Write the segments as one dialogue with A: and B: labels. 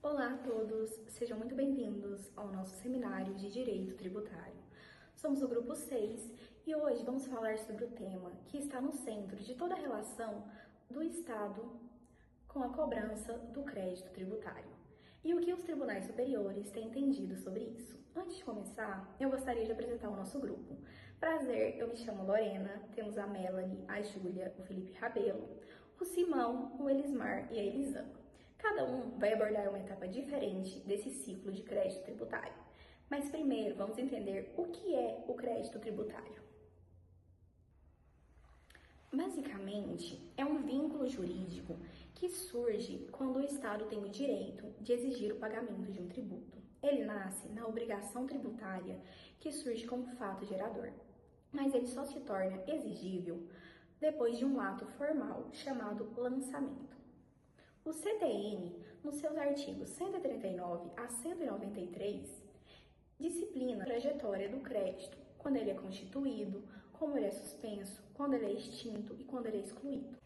A: Olá a todos, sejam muito bem-vindos ao nosso seminário de Direito Tributário. Somos o grupo 6 e hoje vamos falar sobre o tema que está no centro de toda a relação do Estado com a cobrança do crédito tributário e o que os tribunais superiores têm entendido sobre isso. Antes de começar, eu gostaria de apresentar o nosso grupo. Prazer, eu me chamo Lorena, temos a Melanie, a Júlia, o Felipe Rabelo, o Simão, o Elismar e a Elisama. Cada um vai abordar uma etapa diferente desse ciclo de crédito tributário. Mas primeiro vamos entender o que é o crédito tributário. Basicamente, é um vínculo jurídico que surge quando o Estado tem o direito de exigir o pagamento de um tributo. Ele nasce na obrigação tributária que surge como fato gerador, mas ele só se torna exigível depois de um ato formal chamado lançamento. O CTN, nos seus artigos 139 a 193, disciplina a trajetória do crédito, quando ele é constituído, como ele é suspenso, quando ele é extinto e quando ele é excluído.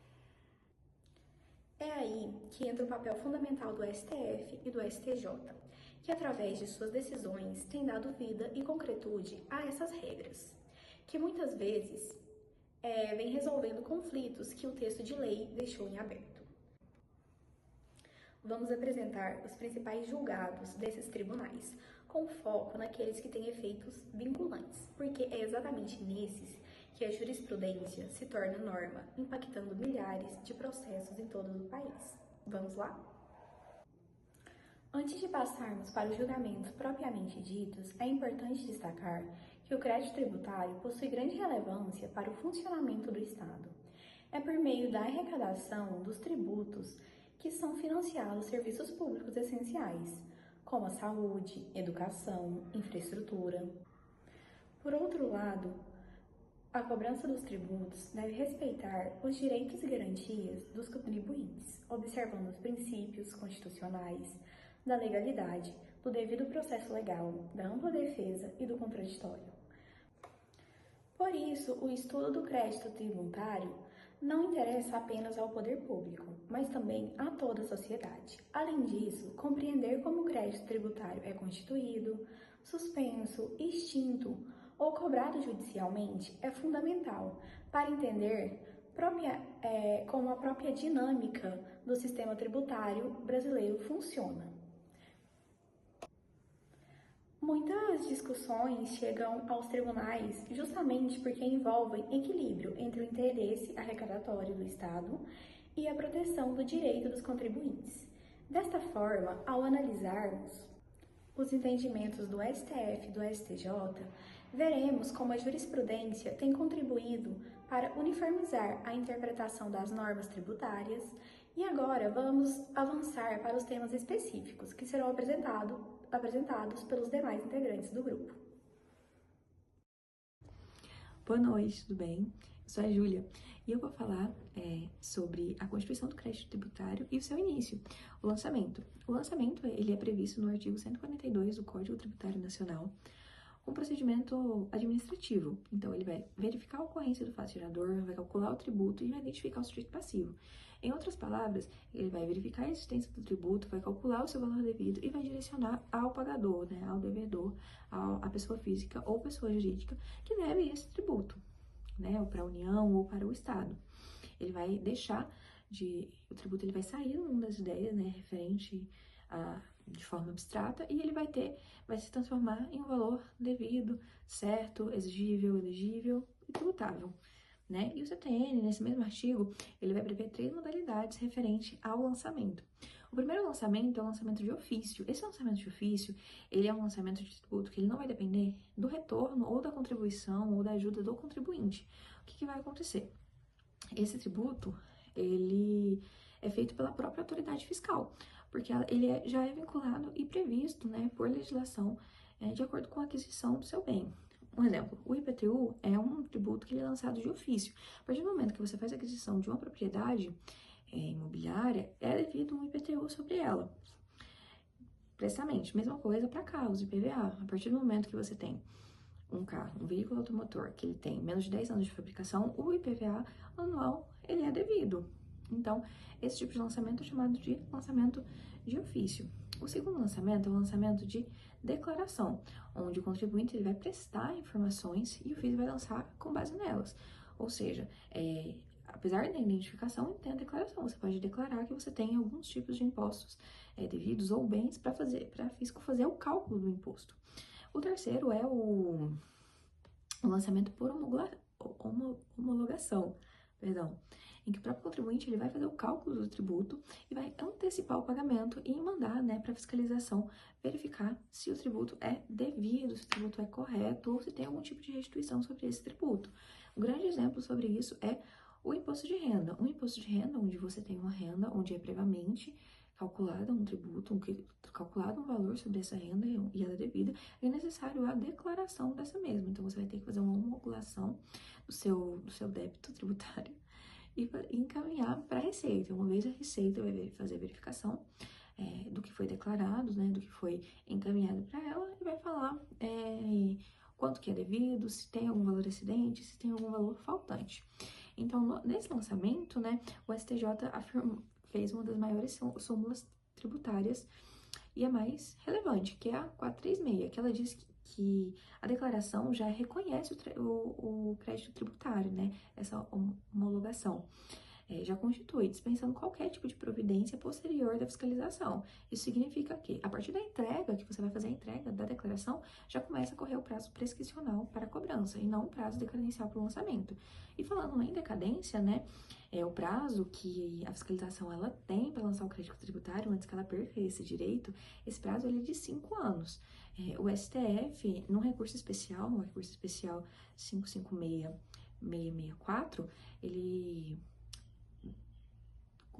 A: É aí que entra o papel fundamental do STF e do STJ, que através de suas decisões têm dado vida e concretude a essas regras, que muitas vezes vem resolvendo conflitos que o texto de lei deixou em aberto. Vamos apresentar os principais julgados desses tribunais, com foco naqueles que têm efeitos vinculantes, porque é exatamente nesses que a jurisprudência se torna norma, impactando milhares de processos em todo o país. Vamos lá? Antes de passarmos para os julgamentos propriamente ditos, é importante destacar que o crédito tributário possui grande relevância para o funcionamento do Estado. É por meio da arrecadação dos tributos que são financiados serviços públicos essenciais, como a saúde, educação, infraestrutura. Por outro lado, a cobrança dos tributos deve respeitar os direitos e garantias dos contribuintes, observando os princípios constitucionais, da legalidade, do devido processo legal, da ampla defesa e do contraditório. Por isso, o estudo do crédito tributário não interessa apenas ao poder público, mas também a toda a sociedade. Além disso, compreender como o crédito tributário é constituído, suspenso, extinto ou cobrado judicialmente é fundamental para entender como a própria dinâmica do sistema tributário brasileiro funciona. Muitas discussões chegam aos tribunais justamente porque envolvem equilíbrio entre o interesse arrecadatório do Estado e a proteção do direito dos contribuintes. Desta forma, ao analisarmos os entendimentos do STF e do STJ, veremos como a jurisprudência tem contribuído para uniformizar a interpretação das normas tributárias e agora vamos avançar para os temas específicos que serão apresentados pelos demais integrantes do grupo.
B: Boa noite, tudo bem? Eu sou a Júlia e eu vou falar sobre a constituição do crédito tributário e o seu início, o lançamento. O lançamento ele é previsto no artigo 142 do Código Tributário Nacional, um procedimento administrativo. Então, ele vai verificar a ocorrência do fato gerador, vai calcular o tributo e vai identificar o sujeito passivo. Em outras palavras, ele vai verificar a existência do tributo, vai calcular o seu valor devido e vai direcionar ao pagador, né, ao devedor, à pessoa física ou pessoa jurídica que deve esse tributo, né, ou para a União ou para o Estado. Ele vai o tributo ele vai sair do mundo das ideias, né, referente de forma abstrata, e ele vai se transformar em um valor devido, certo, exigível, elegível e tributável, né? E o CTN, nesse mesmo artigo, ele vai prever 3 modalidades referente ao lançamento. O primeiro lançamento é o lançamento de ofício. Esse lançamento de ofício, ele é um lançamento de tributo que ele não vai depender do retorno ou da contribuição ou da ajuda do contribuinte. O que vai acontecer? Esse tributo, ele é feito pela própria autoridade fiscal, porque ele já é vinculado e previsto, né, por legislação de acordo com a aquisição do seu bem. Um exemplo, o IPTU é um tributo que ele é lançado de ofício. A partir do momento que você faz a aquisição de uma propriedade imobiliária, é devido um IPTU sobre ela. Precisamente, mesma coisa para carros, IPVA. A partir do momento que você tem um carro, um veículo automotor, que ele tem menos de 10 anos de fabricação, o IPVA anual, ele é devido. Então, esse tipo de lançamento é chamado de lançamento de ofício. O segundo lançamento é o lançamento de declaração, onde o contribuinte ele vai prestar informações e o FIS vai lançar com base nelas. Ou seja, apesar da identificação, tem a declaração. Você pode declarar que você tem alguns tipos de impostos devidos ou bens para a fisco fazer o cálculo do imposto. O terceiro é o lançamento por homologação, em que o próprio contribuinte ele vai fazer o cálculo do tributo e vai antecipar o pagamento e mandar, para fiscalização verificar se o tributo é devido, se o tributo é correto ou se tem algum tipo de restituição sobre esse tributo. Um grande exemplo sobre isso é o imposto de renda. Um imposto de renda onde você tem uma renda onde é previamente calculado um tributo, calculado um valor sobre essa renda e ela é devida, é necessário a declaração dessa mesma. Então, você vai ter que fazer uma homologação do seu débito tributário e encaminhar para a Receita. Uma vez a Receita vai fazer a verificação do que foi declarado, do que foi encaminhado para ela e vai falar quanto que é devido, se tem algum valor excedente, se tem algum valor faltante. Então, nesse lançamento, o STJ fez uma das maiores súmulas tributárias e a mais relevante, que é a 436, que ela diz que a declaração já reconhece o crédito tributário, essa homologação. Já constitui, dispensando qualquer tipo de providência posterior da fiscalização. Isso significa que, a partir da entrega, que você vai fazer a entrega da declaração, já começa a correr o prazo prescricional para a cobrança, e não o prazo decadencial para o lançamento. E falando em decadência, o prazo que a fiscalização ela tem para lançar o crédito tributário, antes que ela perca esse direito, esse prazo ele é de 5 anos. O STF, no recurso especial 556-664, ele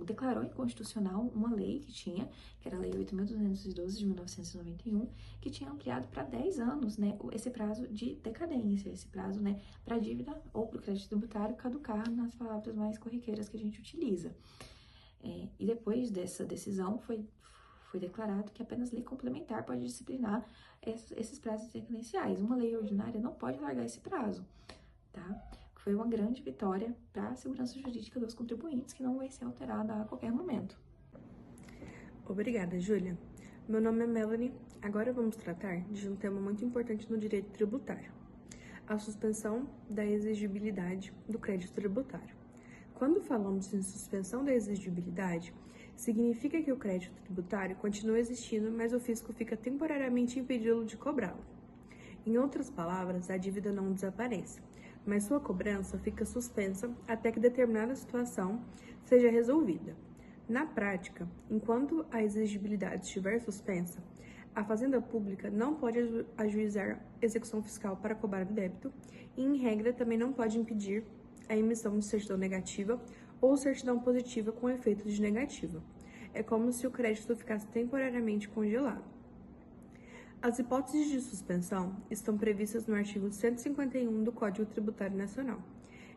B: declarou inconstitucional uma lei que era a Lei 8.212 de 1991, que tinha ampliado para 10 anos, esse prazo de decadência, esse prazo, para dívida ou para o crédito tributário caducar, nas palavras mais corriqueiras que a gente utiliza. E depois dessa decisão, foi declarado que apenas lei complementar pode disciplinar esses prazos decadenciais. Uma lei ordinária não pode largar esse prazo, tá? Foi uma grande vitória para a segurança jurídica dos contribuintes, que não vai ser alterada a qualquer momento.
C: Obrigada, Júlia. Meu nome é Melanie. Agora vamos tratar de um tema muito importante no direito tributário: a suspensão da exigibilidade do crédito tributário. Quando falamos em suspensão da exigibilidade, significa que o crédito tributário continua existindo, mas o fisco fica temporariamente impedido de cobrá-lo. Em outras palavras, a dívida não desaparece, mas sua cobrança fica suspensa até que determinada situação seja resolvida. Na prática, enquanto a exigibilidade estiver suspensa, a Fazenda Pública não pode ajuizar execução fiscal para cobrar o débito e, em regra, também não pode impedir a emissão de certidão negativa ou certidão positiva com efeito de negativa. É como se o crédito ficasse temporariamente congelado. As hipóteses de suspensão estão previstas no artigo 151 do Código Tributário Nacional.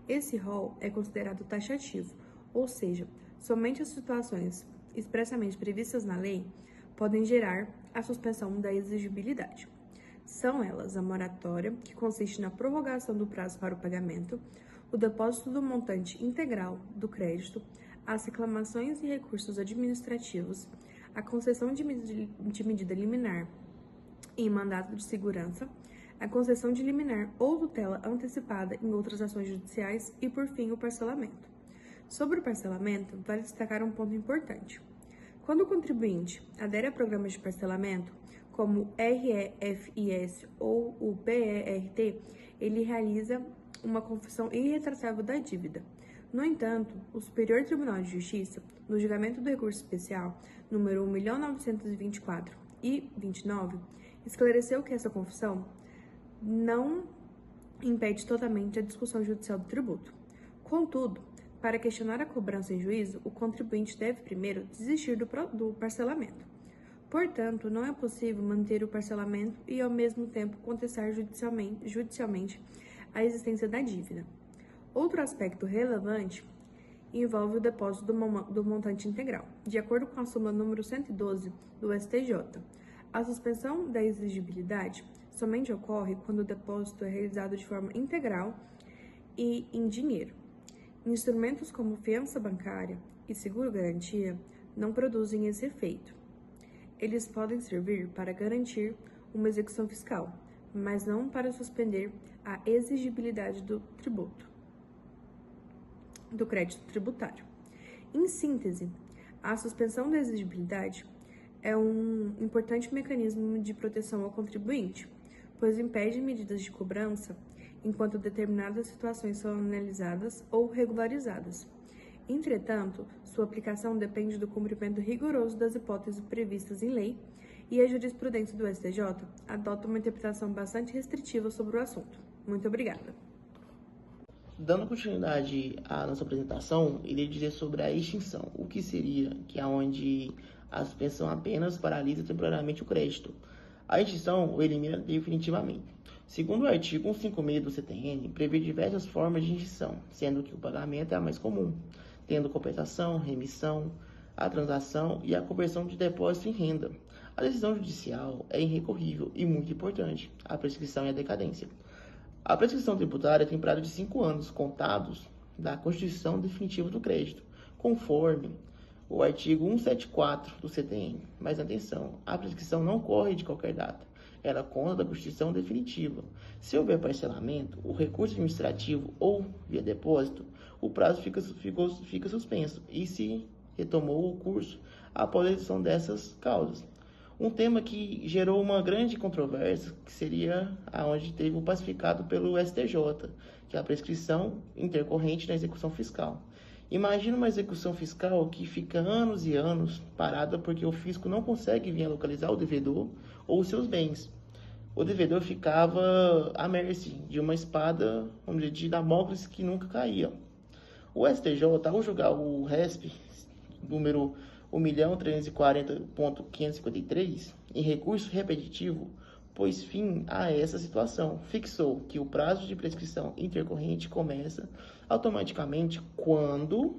C: Esse rol é considerado taxativo, ou seja, somente as situações expressamente previstas na lei podem gerar a suspensão da exigibilidade. São elas a moratória, que consiste na prorrogação do prazo para o pagamento, o depósito do montante integral do crédito, as reclamações e recursos administrativos, a concessão de medida liminar em mandato de segurança, a concessão de liminar ou tutela antecipada em outras ações judiciais e, por fim, o parcelamento. Sobre o parcelamento, vale destacar um ponto importante. Quando o contribuinte adere a programas de parcelamento, como o REFIS ou o PERT, ele realiza uma confissão irretratável da dívida. No entanto, o Superior Tribunal de Justiça, no julgamento do recurso especial número 1.924/29, esclareceu que essa confissão não impede totalmente a discussão judicial do tributo. Contudo, para questionar a cobrança em juízo, o contribuinte deve primeiro desistir do parcelamento. Portanto, não é possível manter o parcelamento e, ao mesmo tempo, contestar judicialmente a existência da dívida. Outro aspecto relevante envolve o depósito do montante integral. De acordo com a súmula número 112 do STJ, a suspensão da exigibilidade somente ocorre quando o depósito é realizado de forma integral e em dinheiro. Instrumentos como fiança bancária e seguro-garantia não produzem esse efeito. Eles podem servir para garantir uma execução fiscal, mas não para suspender a exigibilidade do tributo, do crédito tributário. Em síntese, a suspensão da exigibilidade é um importante mecanismo de proteção ao contribuinte, pois impede medidas de cobrança enquanto determinadas situações são analisadas ou regularizadas. Entretanto, sua aplicação depende do cumprimento rigoroso das hipóteses previstas em lei e a jurisprudência do STJ adota uma interpretação bastante restritiva sobre o assunto. Muito obrigada.
D: Dando continuidade à nossa apresentação, irei dizer sobre a extinção, o que seria, que é onde a suspensão apenas paralisa temporariamente o crédito. A extinção o elimina definitivamente. Segundo o artigo 156 do CTN, prevê diversas formas de extinção, sendo que o pagamento é a mais comum, tendo compensação, remissão, a transação e a conversão de depósito em renda. A decisão judicial é irrecorrível e muito importante, a prescrição e a decadência. A prescrição tributária tem prazo de 5 anos contados da constituição definitiva do crédito, conforme o artigo 174 do CTN. Mas atenção, a prescrição não corre de qualquer data. Ela conta da constituição definitiva. Se houver parcelamento, o recurso administrativo ou via depósito, o prazo fica suspenso e se retomou o curso após a edição dessas causas. Um tema que gerou uma grande controvérsia, que seria aonde teve o pacificado pelo STJ, que é a prescrição intercorrente na execução fiscal. Imagina uma execução fiscal que fica anos e anos parada porque o fisco não consegue vir localizar o devedor ou os seus bens. O devedor ficava à mercê de uma espada, vamos dizer, de Damócles que nunca caía. O STJ, ao julgar o RESP número 1.340.553 em recurso repetitivo, pôs fim a essa situação. Fixou que o prazo de prescrição intercorrente começa automaticamente quando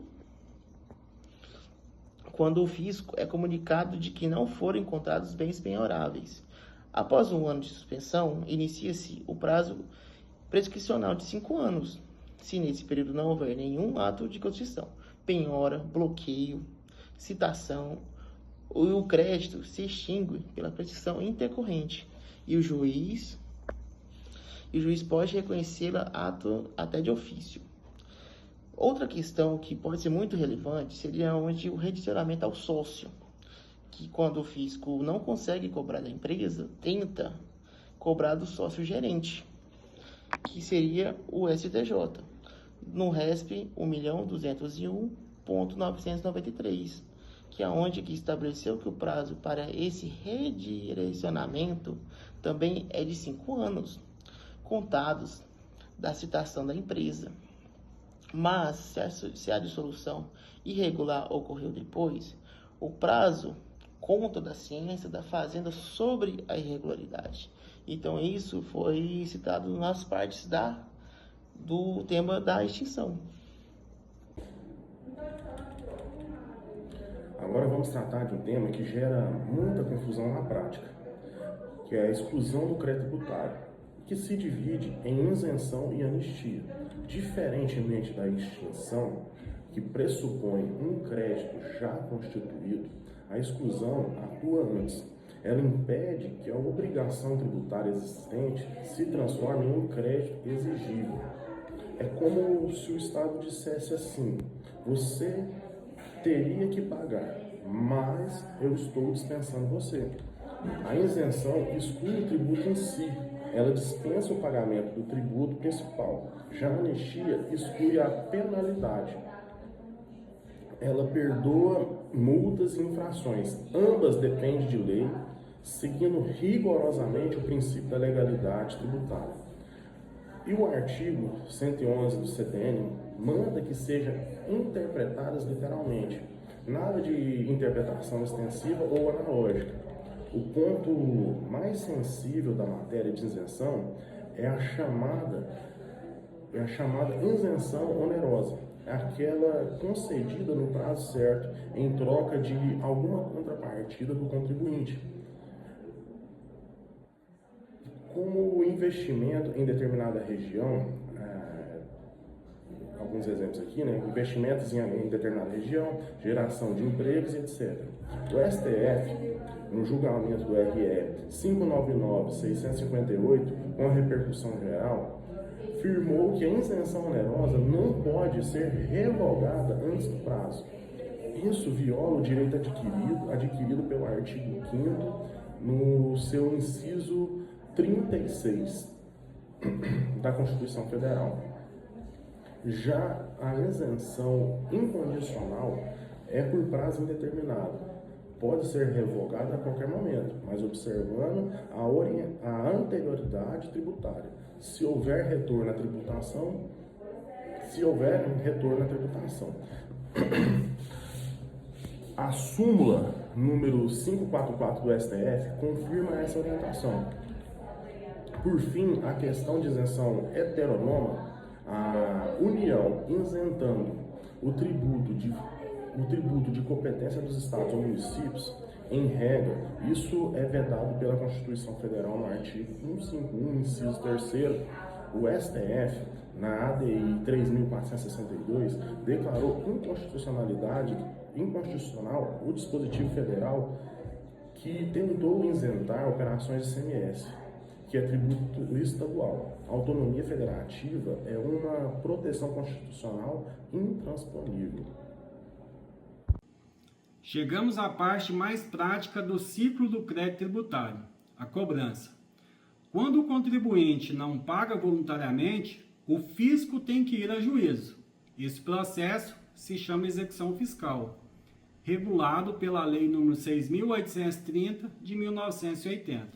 D: o fisco é comunicado de que não foram encontrados bens penhoráveis. Após 1 ano de suspensão, inicia-se o prazo prescricional de 5 anos, se nesse período não houver nenhum ato de constituição, penhora, bloqueio, citação, o crédito se extingue pela prescrição intercorrente e o juiz pode reconhecê-la até de ofício. Outra questão que pode ser muito relevante seria onde o redicionamento ao sócio, que quando o fisco não consegue cobrar da empresa, tenta cobrar do sócio gerente, que seria o STJ, no RESP 1.201.993, que é onde que estabeleceu que o prazo para esse redirecionamento também é de 5 anos, contados da citação da empresa. Mas, se a dissolução irregular ocorreu depois, o prazo conta da ciência da fazenda sobre a irregularidade. Então, isso foi citado nas partes do tema da extinção.
E: Agora vamos tratar de um tema que gera muita confusão na prática, que é a exclusão do crédito tributário, que se divide em isenção e anistia. Diferentemente da extinção, que pressupõe um crédito já constituído, a exclusão atua antes. Ela impede que a obrigação tributária existente se transforme em um crédito exigível. É como se o Estado dissesse assim: você teria que pagar, mas eu estou dispensando você. A isenção exclui o tributo em si. Ela dispensa o pagamento do tributo principal. Já a anistia exclui a penalidade. Ela perdoa multas e infrações. Ambas dependem de lei, seguindo rigorosamente o princípio da legalidade tributária. E o artigo 111 do CTN manda que sejam interpretadas literalmente. Nada de interpretação extensiva ou analógica. O ponto mais sensível da matéria de isenção é a chamada isenção onerosa. É aquela concedida no prazo certo em troca de alguma contrapartida do contribuinte. Como o investimento em determinada região alguns exemplos aqui, né? Investimentos em determinada região, geração de empregos, etc. O STF, no julgamento do RE 599/658, com repercussão geral, afirmou que a isenção onerosa não pode ser revogada antes do prazo. Isso viola o direito adquirido pelo artigo 5º, no seu inciso 36 da Constituição Federal. Já a isenção incondicional é por prazo indeterminado. Pode ser revogada a qualquer momento, mas observando a anterioridade tributária. Se houver retorno à tributação, A súmula número 544 do STF confirma essa orientação. Por fim, a questão de isenção heteronômica, a União isentando o tributo de competência dos estados ou municípios, em regra, isso é vedado pela Constituição Federal no artigo 151, inciso 3º. O STF, na ADI 3.462, declarou inconstitucional o dispositivo federal que tentou isentar operações de ICMS, que é tributo estadual. A autonomia federativa é uma proteção constitucional intransponível.
F: Chegamos à parte mais prática do ciclo do crédito tributário, a cobrança. Quando o contribuinte não paga voluntariamente, o fisco tem que ir a juízo. Esse processo se chama execução fiscal, regulado pela Lei nº 6.830 de 1980.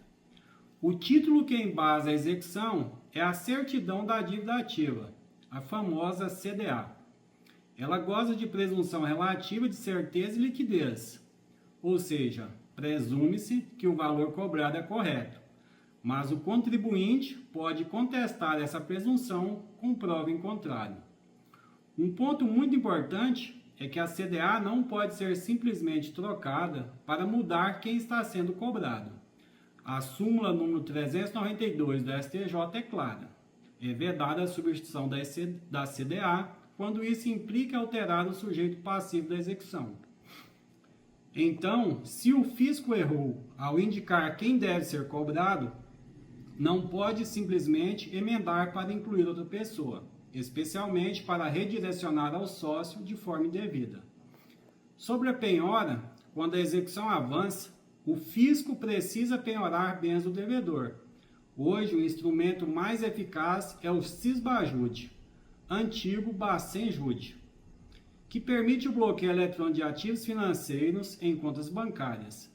F: O título que embasa a execução é a certidão da dívida ativa, a famosa CDA. Ela goza de presunção relativa de certeza e liquidez, ou seja, presume-se que o valor cobrado é correto, mas o contribuinte pode contestar essa presunção com prova em contrário. Um ponto muito importante é que a CDA não pode ser simplesmente trocada para mudar quem está sendo cobrado. A súmula número 392 do STJ é clara. É vedada a substituição da CDA quando isso implica alterar o sujeito passivo da execução. Então, se o fisco errou ao indicar quem deve ser cobrado, não pode simplesmente emendar para incluir outra pessoa, especialmente para redirecionar ao sócio de forma indevida. Sobre a penhora, quando a execução avança, o fisco precisa penhorar bens do devedor. Hoje, o instrumento mais eficaz é o Cisbajude, antigo Bacen-Jude, que permite o bloqueio eletrônico de ativos financeiros em contas bancárias.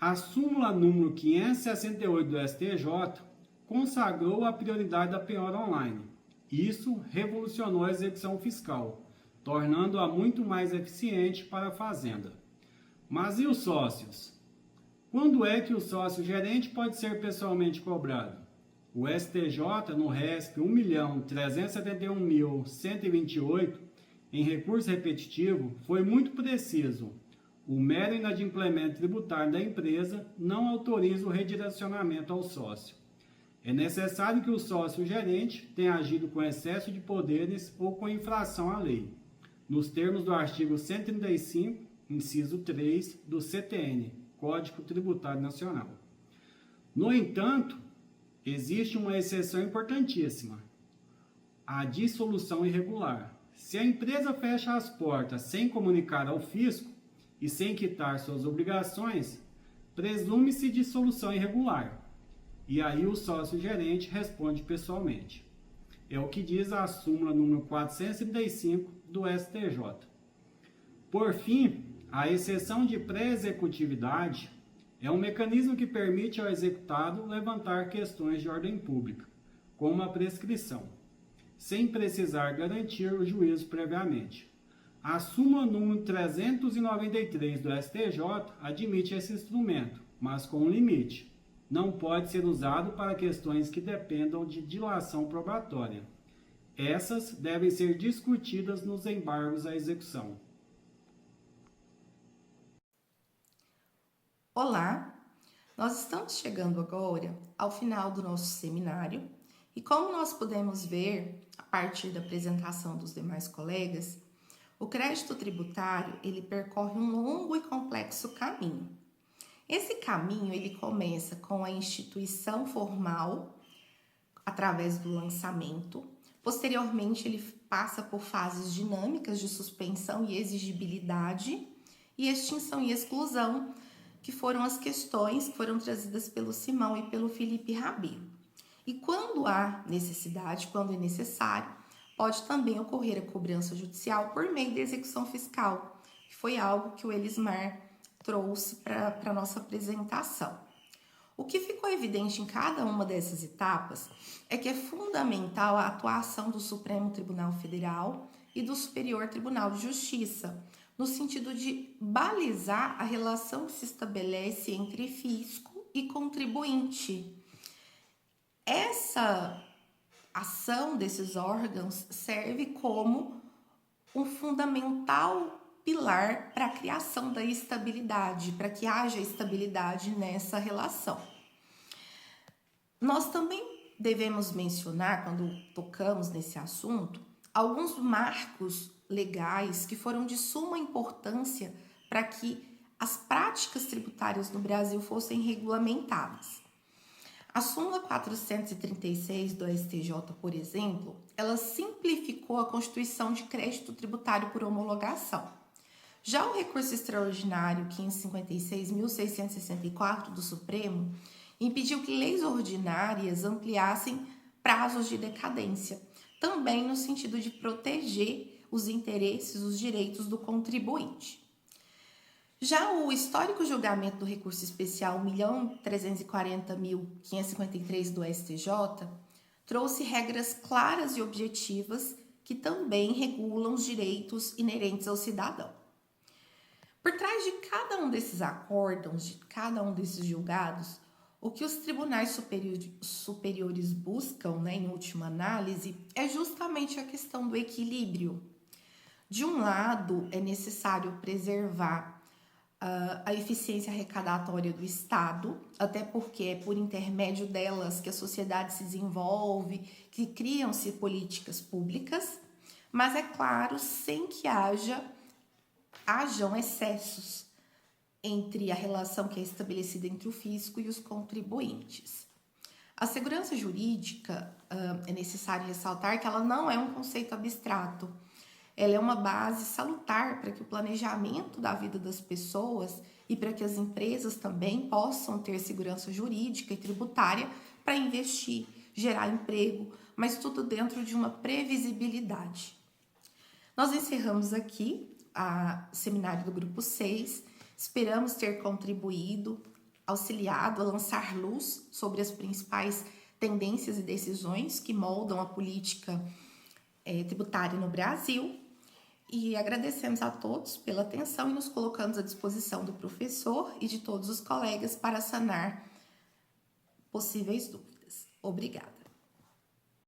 F: A súmula número 568 do STJ consagrou a prioridade da penhora online. Isso revolucionou a execução fiscal, tornando-a muito mais eficiente para a Fazenda. Mas e os sócios? Quando é que o sócio gerente pode ser pessoalmente cobrado? O STJ, no RESP 1.371.128, em recurso repetitivo, foi muito preciso. O mero inadimplemento tributário da empresa não autoriza o redirecionamento ao sócio. É necessário que o sócio gerente tenha agido com excesso de poderes ou com infração à lei, nos termos do artigo 135, inciso 3, do CTN, Código Tributário Nacional. No entanto, existe uma exceção importantíssima: a dissolução irregular. Se a empresa fecha as portas sem comunicar ao fisco e sem quitar suas obrigações, presume-se dissolução irregular. E aí o sócio-gerente responde pessoalmente. É o que diz a súmula número 435 do STJ. Por fim, a exceção de pré-executividade é um mecanismo que permite ao executado levantar questões de ordem pública, como a prescrição, sem precisar garantir o juízo previamente. A súmula número 393 do STJ admite esse instrumento, mas com um limite. Não pode ser usado para questões que dependam de dilação probatória. Essas devem ser discutidas nos embargos à execução.
G: Olá, nós estamos chegando agora ao final do nosso seminário E como nós podemos ver, a partir da apresentação dos demais colegas, o crédito tributário, ele percorre um longo e complexo caminho. Esse caminho, ele começa com a instituição formal, através do lançamento. Posteriormente, ele passa por fases dinâmicas de suspensão e exigibilidade e extinção e exclusão, que foram as questões que foram trazidas pelo Simão e pelo Felipe Rabelo. E quando há necessidade, quando é necessário, pode também ocorrer a cobrança judicial por meio da execução fiscal, que foi algo que o Elismar trouxe para a nossa apresentação. O que ficou evidente em cada uma dessas etapas é que é fundamental a atuação do Supremo Tribunal Federal e do Superior Tribunal de Justiça, no sentido de balizar a relação que se estabelece entre fisco e contribuinte. Essa ação desses órgãos serve como um fundamental pilar para a criação da estabilidade, para que haja estabilidade nessa relação. Nós também devemos mencionar, quando tocamos nesse assunto, alguns marcos legais que foram de suma importância para que as práticas tributárias no Brasil fossem regulamentadas. A súmula 436 do STJ, por exemplo, ela simplificou a constituição de crédito tributário por homologação. Já o recurso extraordinário 556.664 do Supremo impediu que leis ordinárias ampliassem prazos de decadência, também no sentido de proteger os interesses, os direitos do contribuinte. Já o histórico julgamento do recurso especial 1.340.553 do STJ trouxe regras claras e objetivas que também regulam os direitos inerentes ao cidadão. Por trás de cada um desses acórdãos, de cada um desses julgados, o que os tribunais superiores buscam, em última análise, é justamente a questão do equilíbrio. De um lado, é necessário preservar a eficiência arrecadatória do Estado, até porque é por intermédio delas que a sociedade se desenvolve, que criam-se políticas públicas, mas é claro, sem que hajam excessos entre a relação que é estabelecida entre o fisco e os contribuintes. A segurança jurídica, é necessário ressaltar que ela não é um conceito abstrato. Ela é uma base salutar para que o planejamento da vida das pessoas e para que as empresas também possam ter segurança jurídica e tributária para investir, gerar emprego, mas tudo dentro de uma previsibilidade. Nós encerramos aqui o seminário do Grupo 6. Esperamos ter contribuído, auxiliado a lançar luz sobre as principais tendências e decisões que moldam a política tributária no Brasil. E agradecemos a todos pela atenção e nos colocamos à disposição do professor e de todos os colegas para sanar possíveis dúvidas. Obrigada.